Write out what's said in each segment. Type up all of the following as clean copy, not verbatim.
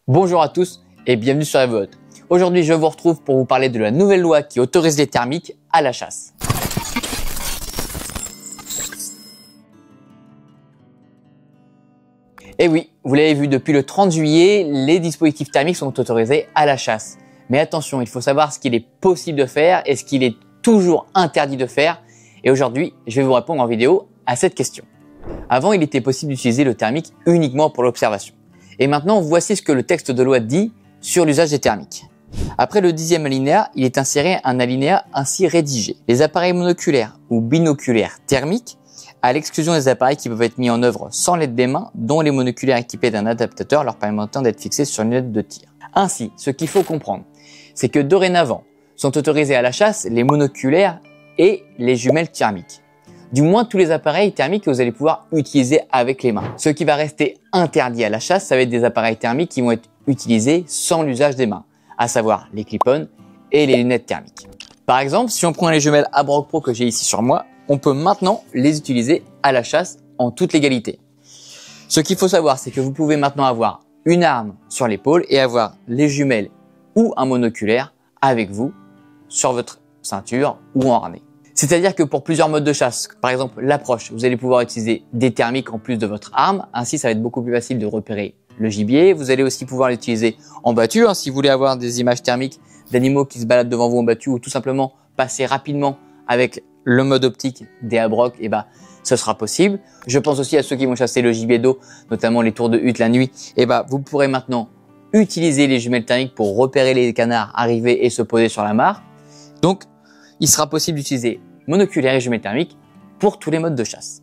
Bonjour à tous et bienvenue sur Evohot. Aujourd'hui, je vous retrouve pour vous parler de la nouvelle loi qui autorise les thermiques à la chasse. Et oui, vous l'avez vu, depuis le 30 juillet, les dispositifs thermiques sont autorisés à la chasse. Mais attention, il faut savoir ce qu'il est possible de faire et ce qu'il est toujours interdit de faire. Et aujourd'hui, je vais vous répondre en vidéo à cette question. Avant, il était possible d'utiliser le thermique uniquement pour l'observation. Et maintenant, voici ce que le texte de loi dit sur l'usage des thermiques. Après le 10e alinéa, il est inséré un alinéa ainsi rédigé. Les appareils monoculaires ou binoculaires thermiques, à l'exclusion des appareils qui peuvent être mis en œuvre sans l'aide des mains, dont les monoculaires équipés d'un adaptateur leur permettant d'être fixés sur une lunette de tir. Ainsi, ce qu'il faut comprendre, c'est que dorénavant, sont autorisés à la chasse les monoculaires et les jumelles thermiques. Du moins tous les appareils thermiques que vous allez pouvoir utiliser avec les mains. Ce qui va rester interdit à la chasse, ça va être des appareils thermiques qui vont être utilisés sans l'usage des mains, à savoir les clip-on et les lunettes thermiques. Par exemple, si on prend les jumelles Abrok Pro que j'ai ici sur moi, on peut maintenant les utiliser à la chasse en toute légalité. Ce qu'il faut savoir, c'est que vous pouvez maintenant avoir une arme sur l'épaule et avoir les jumelles ou un monoculaire avec vous sur votre ceinture ou en harnais. C'est-à-dire que pour plusieurs modes de chasse, par exemple l'approche, vous allez pouvoir utiliser des thermiques en plus de votre arme. Ainsi, ça va être beaucoup plus facile de repérer le gibier. Vous allez aussi pouvoir l'utiliser en battue, si vous voulez avoir des images thermiques d'animaux qui se baladent devant vous en battue ou tout simplement passer rapidement avec le mode optique des Abrok, ce sera possible. Je pense aussi à ceux qui vont chasser le gibier d'eau, notamment les tours de hutte la nuit. Vous pourrez maintenant utiliser les jumelles thermiques pour repérer les canards arriver et se poser sur la mare. Donc, il sera possible d'utiliser monoculaires et jumelles thermiques pour tous les modes de chasse.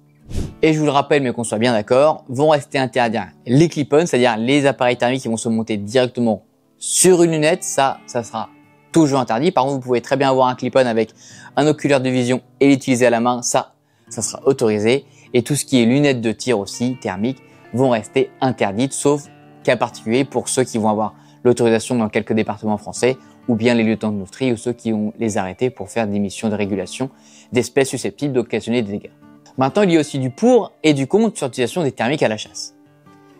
Et je vous le rappelle, mais qu'on soit bien d'accord, vont rester interdits les clip-on, c'est-à-dire les appareils thermiques qui vont se monter directement sur une lunette. Ça sera toujours interdit. Par contre, vous pouvez très bien avoir un clip-on avec un oculaire de vision et l'utiliser à la main. Ça sera autorisé. Et tout ce qui est lunettes de tir aussi, thermiques, vont rester interdites, sauf cas particulier pour ceux qui vont avoir l'autorisation dans quelques départements français, ou bien les lieutenants de moucheterie ou ceux qui ont les arrêtés pour faire des missions de régulation d'espèces susceptibles d'occasionner des dégâts. Maintenant, il y a aussi du pour et du contre sur l'utilisation des thermiques à la chasse.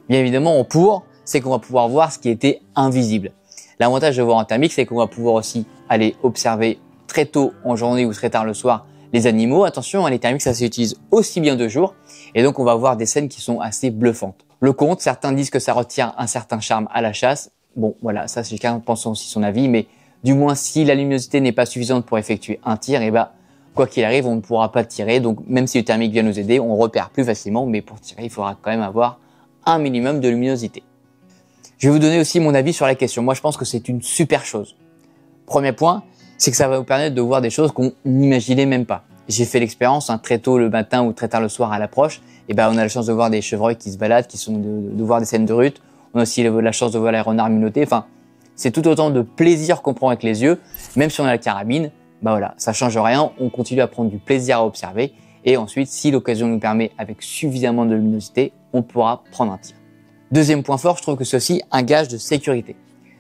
Bien évidemment, en pour, c'est qu'on va pouvoir voir ce qui était invisible. L'avantage de voir en thermique, c'est qu'on va pouvoir aussi aller observer très tôt en journée ou très tard le soir les animaux. Attention, les thermiques, ça s'utilise aussi bien de jour, et donc on va voir des scènes qui sont assez bluffantes. Le contre, certains disent que ça retire un certain charme à la chasse. Bon, voilà, ça c'est chacun pensant aussi son avis, mais du moins si la luminosité n'est pas suffisante pour effectuer un tir, quoi qu'il arrive, on ne pourra pas tirer. Donc même si le thermique vient nous aider, on repère plus facilement, mais pour tirer, il faudra quand même avoir un minimum de luminosité. Je vais vous donner aussi mon avis sur la question. Moi, je pense que c'est une super chose. Premier point, c'est que ça va vous permettre de voir des choses qu'on n'imaginait même pas. J'ai fait l'expérience très tôt le matin ou très tard le soir à l'approche. On a la chance de voir des chevreuils qui se baladent, de voir des scènes de rut. On a aussi la chance de voir les renards minotés. Enfin, c'est tout autant de plaisir qu'on prend avec les yeux. Même si on a la carabine, ça change rien. On continue à prendre du plaisir à observer. Et ensuite, si l'occasion nous permet, avec suffisamment de luminosité, on pourra prendre un tir. Deuxième point fort, je trouve que c'est aussi un gage de sécurité.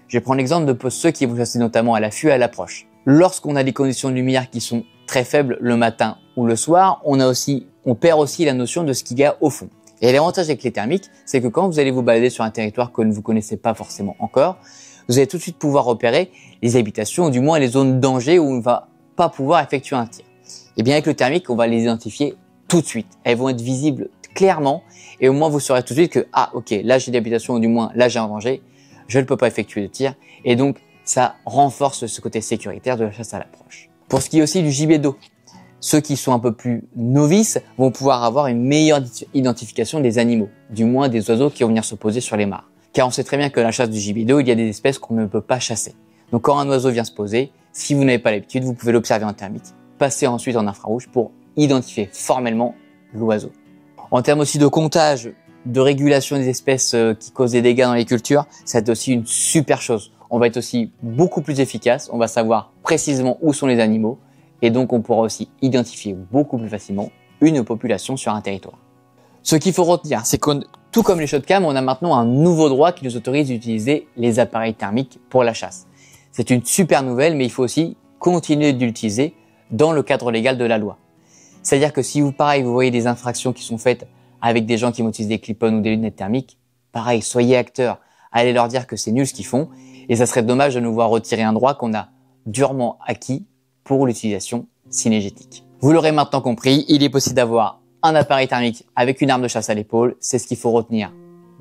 Je vais prendre l'exemple de ceux qui vont chasser notamment à l'affût et à l'approche. Lorsqu'on a des conditions de lumière qui sont très faibles le matin ou le soir, on perd aussi la notion de ce qu'il y a au fond. Et l'avantage avec les thermiques, c'est que quand vous allez vous balader sur un territoire que vous connaissez pas forcément encore, vous allez tout de suite pouvoir repérer les habitations ou du moins les zones de danger où on ne va pas pouvoir effectuer un tir. Et bien avec le thermique, on va les identifier tout de suite. Elles vont être visibles clairement et au moins vous saurez tout de suite que ok, là j'ai des habitations ou du moins là j'ai un danger, je ne peux pas effectuer de tir et donc ça renforce ce côté sécuritaire de la chasse à l'approche. Pour ce qui est aussi du gibier d'eau, ceux qui sont un peu plus novices vont pouvoir avoir une meilleure identification des animaux, du moins des oiseaux qui vont venir se poser sur les mares. Car on sait très bien que la chasse du gibier d'eau, il y a des espèces qu'on ne peut pas chasser. Donc quand un oiseau vient se poser, si vous n'avez pas l'habitude, vous pouvez l'observer en thermique, passer ensuite en infrarouge pour identifier formellement l'oiseau. En termes aussi de comptage, de régulation des espèces qui causent des dégâts dans les cultures, ça va être aussi une super chose. On va être aussi beaucoup plus efficace, on va savoir précisément où sont les animaux, et donc on pourra aussi identifier beaucoup plus facilement une population sur un territoire. Ce qu'il faut retenir, c'est que tout comme les shotcams, on a maintenant un nouveau droit qui nous autorise d'utiliser les appareils thermiques pour la chasse. C'est une super nouvelle, mais il faut aussi continuer de l'utiliser dans le cadre légal de la loi. C'est-à-dire que si vous voyez des infractions qui sont faites avec des gens qui vont utiliser des clip-on ou des lunettes thermiques, pareil, soyez acteurs. allez leur dire que c'est nul ce qu'ils font et ça serait dommage de nous voir retirer un droit qu'on a durement acquis pour l'utilisation cynégétique. Vous l'aurez maintenant compris, il est possible d'avoir un appareil thermique avec une arme de chasse à l'épaule. C'est ce qu'il faut retenir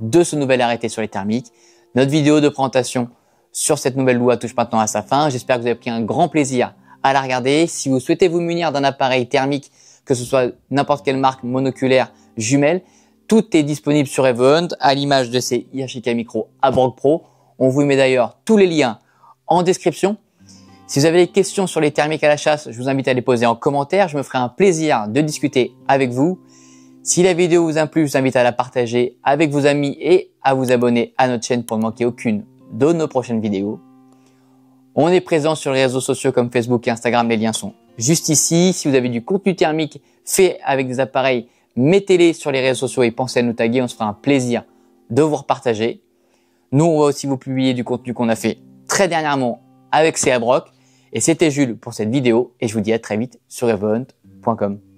de ce nouvel arrêté sur les thermiques. Notre vidéo de présentation sur cette nouvelle loi touche maintenant à sa fin. J'espère que vous avez pris un grand plaisir à la regarder. Si vous souhaitez vous munir d'un appareil thermique, que ce soit n'importe quelle marque monoculaire, jumelle, tout est disponible sur Evohunt à l'image de ces Yashica Micro Abrok Pro. On vous met d'ailleurs tous les liens en description. Si vous avez des questions sur les thermiques à la chasse, je vous invite à les poser en commentaire. Je me ferai un plaisir de discuter avec vous. Si la vidéo vous a plu, je vous invite à la partager avec vos amis et à vous abonner à notre chaîne pour ne manquer aucune de nos prochaines vidéos. On est présent sur les réseaux sociaux comme Facebook et Instagram. Les liens sont juste ici. Si vous avez du contenu thermique fait avec des appareils, mettez-les sur les réseaux sociaux et pensez à nous taguer. On se fera un plaisir de vous repartager. Nous, on va aussi vous publier du contenu qu'on a fait très dernièrement avec ces Abrok. Et c'était Jules pour cette vidéo et je vous dis à très vite sur evohunt.com.